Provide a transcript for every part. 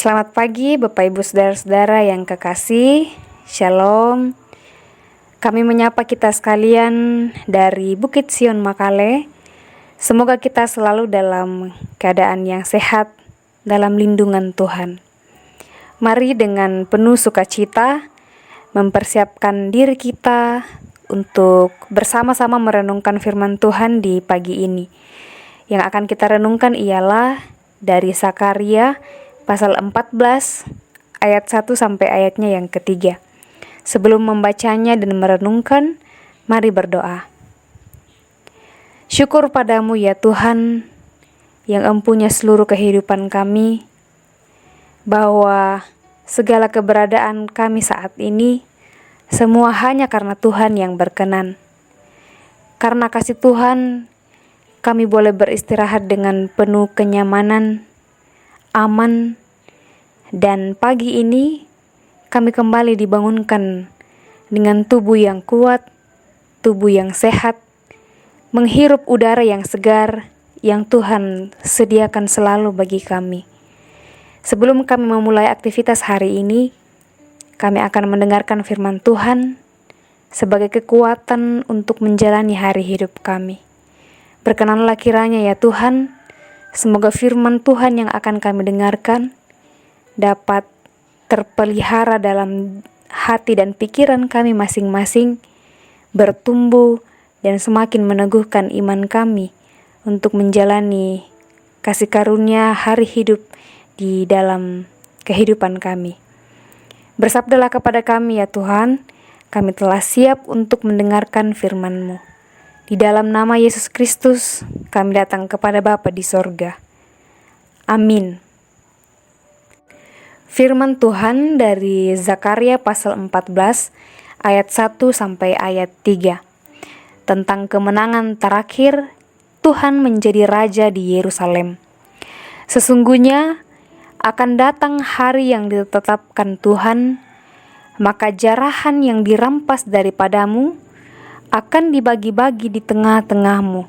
Selamat pagi Bapak Ibu Saudara-saudara yang kekasih, Shalom. Kami menyapa kita sekalian dari Bukit Sion Makale. Semoga kita selalu dalam keadaan yang sehat dalam lindungan Tuhan. Mari dengan penuh sukacita mempersiapkan diri kita untuk bersama-sama merenungkan firman Tuhan di pagi ini. Yang akan kita renungkan ialah dari Zakaria pasal 14 ayat 1 sampai ayatnya yang ketiga. Sebelum membacanya dan merenungkan, mari berdoa. Syukur padamu ya Tuhan, yang empunya seluruh kehidupan kami, bahwa segala keberadaan kami saat ini, semua hanya karena Tuhan yang berkenan. Karena kasih Tuhan, kami boleh beristirahat dengan penuh kenyamanan, aman, dan pagi ini kami kembali dibangunkan dengan tubuh yang kuat, tubuh yang sehat, menghirup udara yang segar yang Tuhan sediakan selalu bagi kami. Sebelum kami memulai aktivitas hari ini, kami akan mendengarkan firman Tuhan sebagai kekuatan untuk menjalani hari hidup kami. Berkenanlah kiranya ya Tuhan, semoga firman Tuhan yang akan kami dengarkan dapat terpelihara dalam hati dan pikiran kami masing-masing, bertumbuh dan semakin meneguhkan iman kami untuk menjalani kasih karunia hari hidup di dalam kehidupan kami. Bersabdalah kepada kami ya Tuhan, kami telah siap untuk mendengarkan firman-Mu. Di dalam nama Yesus Kristus, kami datang kepada Bapa di sorga. Amin. Firman Tuhan dari Zakaria pasal 14 ayat 1 sampai ayat 3. Tentang kemenangan terakhir Tuhan menjadi raja di Yerusalem. Sesungguhnya akan datang hari yang ditetapkan Tuhan, maka jarahan yang dirampas daripadamu akan dibagi-bagi di tengah-tengahmu.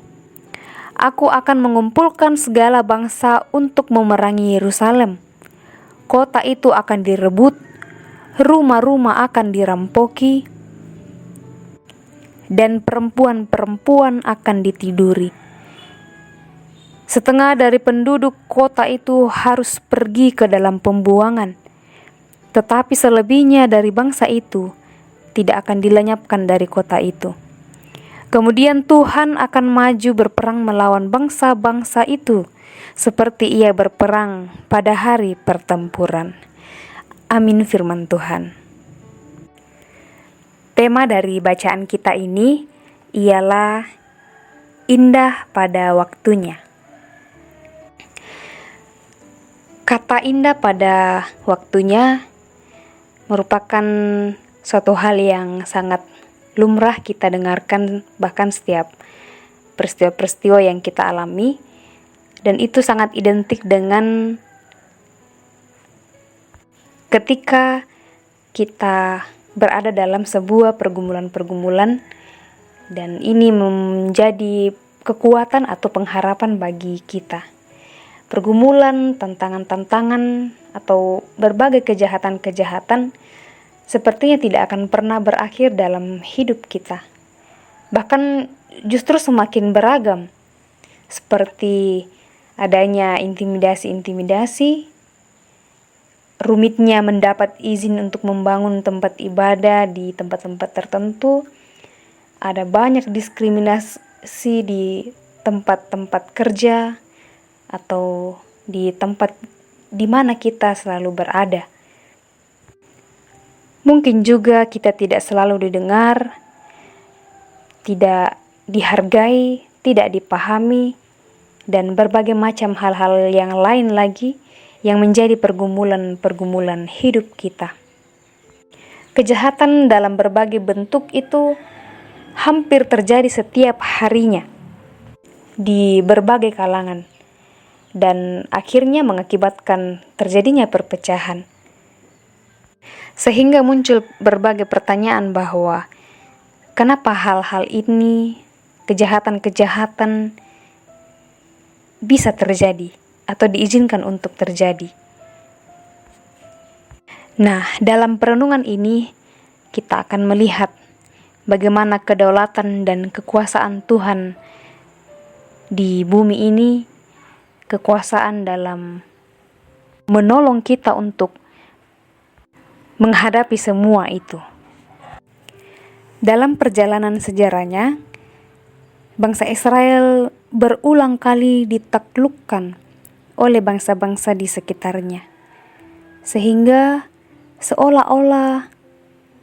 Aku akan mengumpulkan segala bangsa untuk memerangi Yerusalem. Kota itu akan direbut, rumah-rumah akan dirampoki, dan perempuan-perempuan akan ditiduri. Setengah dari penduduk kota itu harus pergi ke dalam pembuangan, tetapi selebihnya dari bangsa itu tidak akan dilenyapkan dari kota itu. Kemudian Tuhan akan maju berperang melawan bangsa-bangsa itu, seperti Ia berperang pada hari pertempuran. Amin firman Tuhan. Tema dari bacaan kita ini ialah indah pada waktunya. Kata indah pada waktunya merupakan suatu hal yang sangat lumrah kita dengarkan bahkan setiap peristiwa-peristiwa yang kita alami, dan itu sangat identik dengan ketika kita berada dalam sebuah pergumulan-pergumulan, dan ini menjadi kekuatan atau pengharapan bagi kita. Pergumulan, tantangan-tantangan, atau berbagai kejahatan-kejahatan sepertinya tidak akan pernah berakhir dalam hidup kita. Bahkan justru semakin beragam, seperti adanya intimidasi-intimidasi, rumitnya mendapat izin untuk membangun tempat ibadah di tempat-tempat tertentu, ada banyak diskriminasi di tempat-tempat kerja, atau di tempat di mana kita selalu berada. Mungkin juga kita tidak selalu didengar, tidak dihargai, tidak dipahami, dan berbagai macam hal-hal yang lain lagi yang menjadi pergumulan-pergumulan hidup kita. Kejahatan dalam berbagai bentuk itu hampir terjadi setiap harinya di berbagai kalangan, dan akhirnya mengakibatkan terjadinya perpecahan. Sehingga muncul berbagai pertanyaan bahwa kenapa hal-hal ini, kejahatan-kejahatan bisa terjadi atau diizinkan untuk terjadi. Nah, dalam perenungan ini kita akan melihat bagaimana kedaulatan dan kekuasaan Tuhan di bumi ini, kekuasaan dalam menolong kita untuk menghadapi semua itu. Dalam perjalanan sejarahnya, bangsa Israel berulang kali ditaklukkan oleh bangsa-bangsa di sekitarnya, sehingga seolah-olah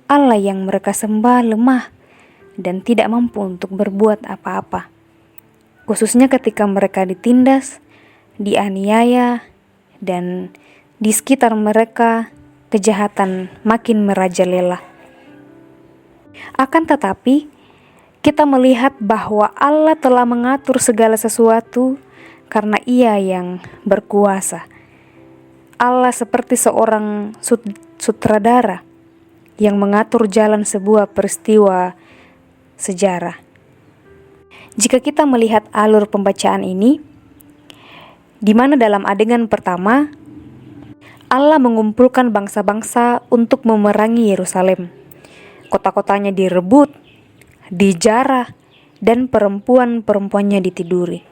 Allah yang mereka sembah lemah dan tidak mampu untuk berbuat apa-apa, khususnya ketika mereka ditindas, dianiaya, dan di sekitar mereka kejahatan makin merajalela. Akan tetapi, kita melihat bahwa Allah telah mengatur segala sesuatu karena Ia yang berkuasa. Allah seperti seorang sutradara yang mengatur jalan sebuah peristiwa sejarah. Jika kita melihat alur pembacaan ini, di mana dalam adegan pertama, Allah mengumpulkan bangsa-bangsa untuk memerangi Yerusalem. Kota-kotanya direbut, dijarah, dan perempuan-perempuannya ditiduri.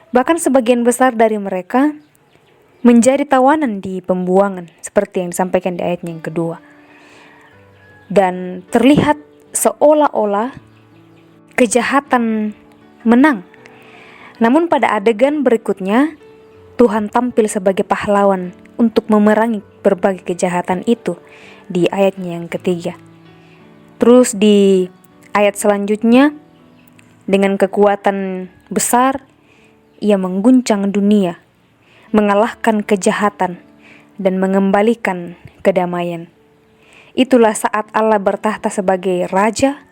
Bahkan sebagian besar dari mereka menjadi tawanan di pembuangan, seperti yang disampaikan di ayat yang kedua. Dan terlihat seolah-olah kejahatan menang. Namun pada adegan berikutnya, Tuhan tampil sebagai pahlawan untuk memerangi berbagai kejahatan itu di ayatnya yang ketiga. Terus di ayat selanjutnya, dengan kekuatan besar, Ia mengguncang dunia, mengalahkan kejahatan, dan mengembalikan kedamaian. Itulah saat Allah bertahta sebagai Raja,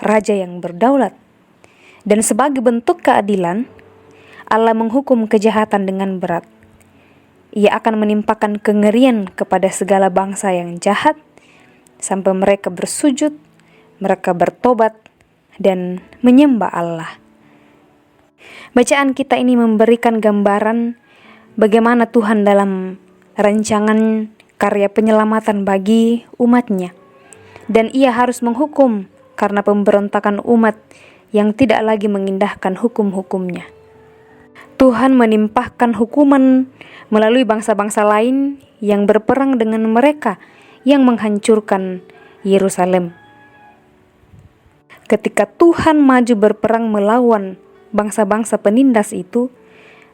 Raja yang berdaulat. Dan sebagai bentuk keadilan, Allah menghukum kejahatan dengan berat. Ia akan menimpakan kengerian kepada segala bangsa yang jahat, sampai mereka bersujud, mereka bertobat, dan menyembah Allah. Bacaan kita ini memberikan gambaran bagaimana Tuhan dalam rancangan karya penyelamatan bagi umatnya. Dan Ia harus menghukum karena pemberontakan umat yang tidak lagi mengindahkan hukum-hukumnya. Tuhan menimpahkan hukuman melalui bangsa-bangsa lain yang berperang dengan mereka yang menghancurkan Yerusalem. Ketika Tuhan maju berperang melawan bangsa-bangsa penindas itu,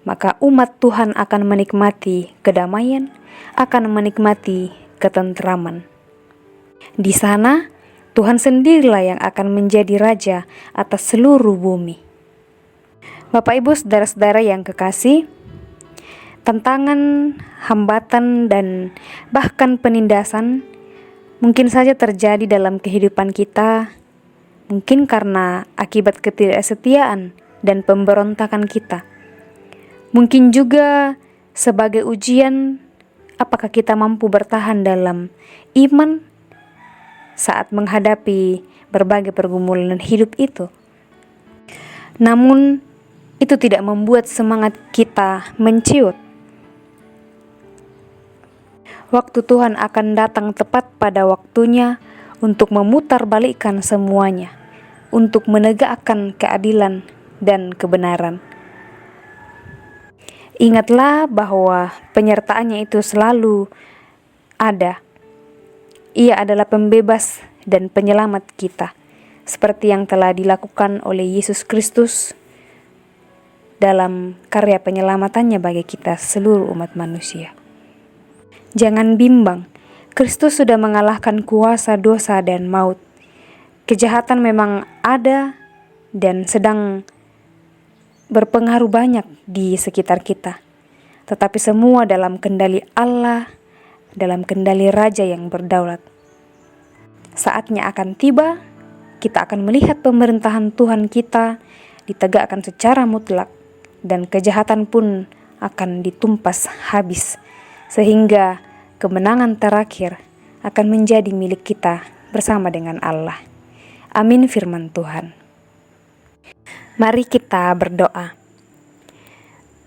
maka umat Tuhan akan menikmati kedamaian, akan menikmati ketentraman. Di sana, Tuhan sendirilah yang akan menjadi Raja atas seluruh bumi. Bapak, Ibu, saudara-saudara yang kekasih, tantangan, hambatan, dan bahkan penindasan mungkin saja terjadi dalam kehidupan kita, mungkin karena akibat ketidaksetiaan dan pemberontakan kita. Mungkin juga sebagai ujian apakah kita mampu bertahan dalam iman saat menghadapi berbagai pergumulan hidup itu. Namun, itu tidak membuat semangat kita menciut. Waktu Tuhan akan datang tepat pada waktunya untuk memutarbalikkan semuanya, untuk menegakkan keadilan dan kebenaran. Ingatlah bahwa penyertaannya itu selalu ada. Ia adalah pembebas dan penyelamat kita, seperti yang telah dilakukan oleh Yesus Kristus dalam karya penyelamatannya bagi kita seluruh umat manusia. Jangan bimbang, Kristus sudah mengalahkan kuasa dosa dan maut. Kejahatan memang ada dan sedang berpengaruh banyak di sekitar kita, tetapi semua dalam kendali Allah, dalam kendali Raja yang berdaulat. Saatnya akan tiba, kita akan melihat pemerintahan Tuhan kita ditegakkan secara mutlak, dan kejahatan pun akan ditumpas habis, sehingga kemenangan terakhir akan menjadi milik kita bersama dengan Allah. Amin firman Tuhan. Mari kita berdoa.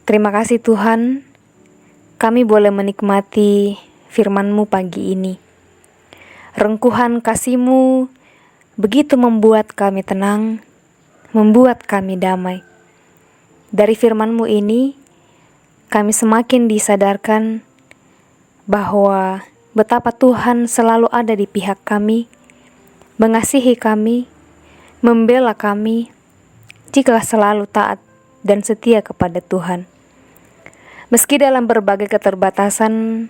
Terima kasih Tuhan, kami boleh menikmati firman-Mu pagi ini. Rengkuhan kasih-Mu begitu membuat kami tenang, membuat kami damai. Dari firman-Mu ini, kami semakin disadarkan bahwa betapa Tuhan selalu ada di pihak kami, mengasihi kami, membela kami, jika selalu taat dan setia kepada Tuhan. Meski dalam berbagai keterbatasan,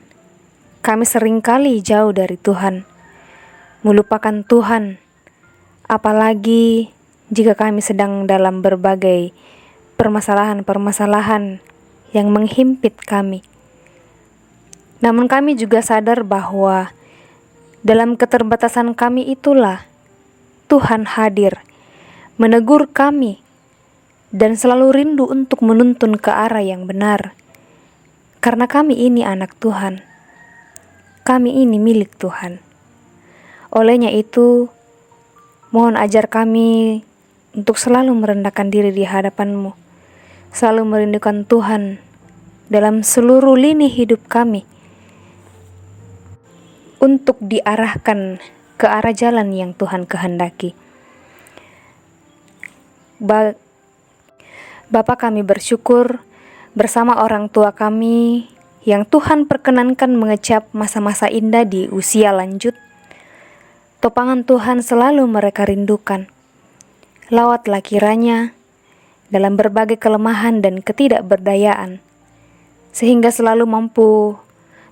kami seringkali jauh dari Tuhan, melupakan Tuhan, apalagi jika kami sedang dalam berbagai permasalahan-permasalahan yang menghimpit kami. Namun kami juga sadar bahwa dalam keterbatasan kami itulah Tuhan hadir, menegur kami, dan selalu rindu untuk menuntun ke arah yang benar. Karena kami ini anak Tuhan, kami ini milik Tuhan. Olehnya itu, mohon ajar kami untuk selalu merendahkan diri di hadapan-Mu, selalu merindukan Tuhan dalam seluruh lini hidup kami, untuk diarahkan ke arah jalan yang Tuhan kehendaki. Bapa, kami bersyukur bersama orang tua kami yang Tuhan perkenankan mengecap masa-masa indah di usia lanjut. Topangan Tuhan selalu mereka rindukan. Lawatlah kiranya dalam berbagai kelemahan dan ketidakberdayaan, sehingga selalu mampu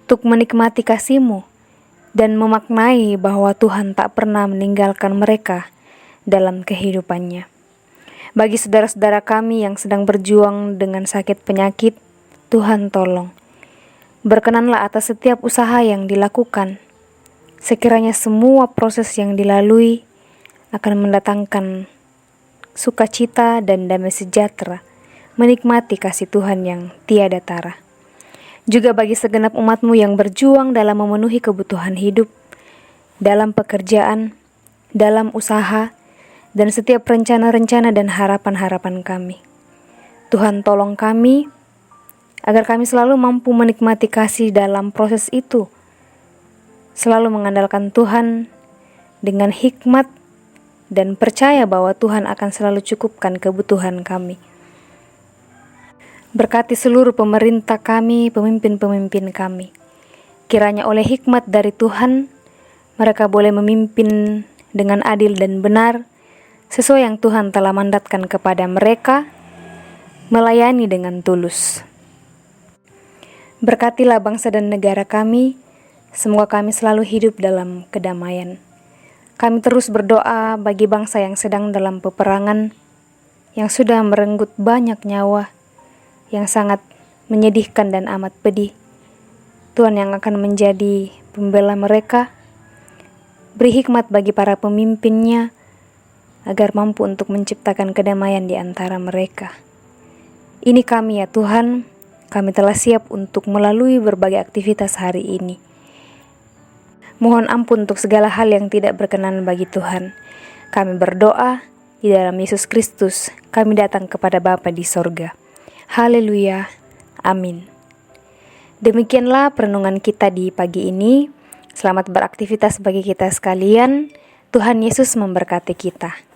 untuk menikmati kasih-Mu dan memaknai bahwa Tuhan tak pernah meninggalkan mereka dalam kehidupannya. Bagi saudara-saudara kami yang sedang berjuang dengan sakit penyakit, Tuhan tolong. Berkenanlah atas setiap usaha yang dilakukan. Sekiranya semua proses yang dilalui akan mendatangkan sukacita dan damai sejahtera, menikmati kasih Tuhan yang tiada tara. Juga bagi segenap umat-Mu yang berjuang dalam memenuhi kebutuhan hidup, dalam pekerjaan, dalam usaha, dan setiap rencana-rencana dan harapan-harapan kami. Tuhan tolong kami, agar kami selalu mampu menikmati kasih dalam proses itu, selalu mengandalkan Tuhan dengan hikmat dan percaya bahwa Tuhan akan selalu cukupkan kebutuhan kami. Berkati seluruh pemerintah kami, pemimpin-pemimpin kami. Kiranya oleh hikmat dari Tuhan, mereka boleh memimpin dengan adil dan benar, sesuai yang Tuhan telah mandatkan kepada mereka, melayani dengan tulus. Berkatilah bangsa dan negara kami, semoga kami selalu hidup dalam kedamaian. Kami terus berdoa bagi bangsa yang sedang dalam peperangan, yang sudah merenggut banyak nyawa, yang sangat menyedihkan dan amat pedih. Tuhan yang akan menjadi pembela mereka, beri hikmat bagi para pemimpinnya, agar mampu untuk menciptakan kedamaian di antara mereka. Ini kami ya Tuhan, kami telah siap untuk melalui berbagai aktivitas hari ini. Mohon ampun untuk segala hal yang tidak berkenan bagi Tuhan. Kami berdoa di dalam Yesus Kristus, kami datang kepada Bapa di sorga. Haleluya, amin. Demikianlah perenungan kita di pagi ini. Selamat beraktivitas bagi kita sekalian. Tuhan Yesus memberkati kita.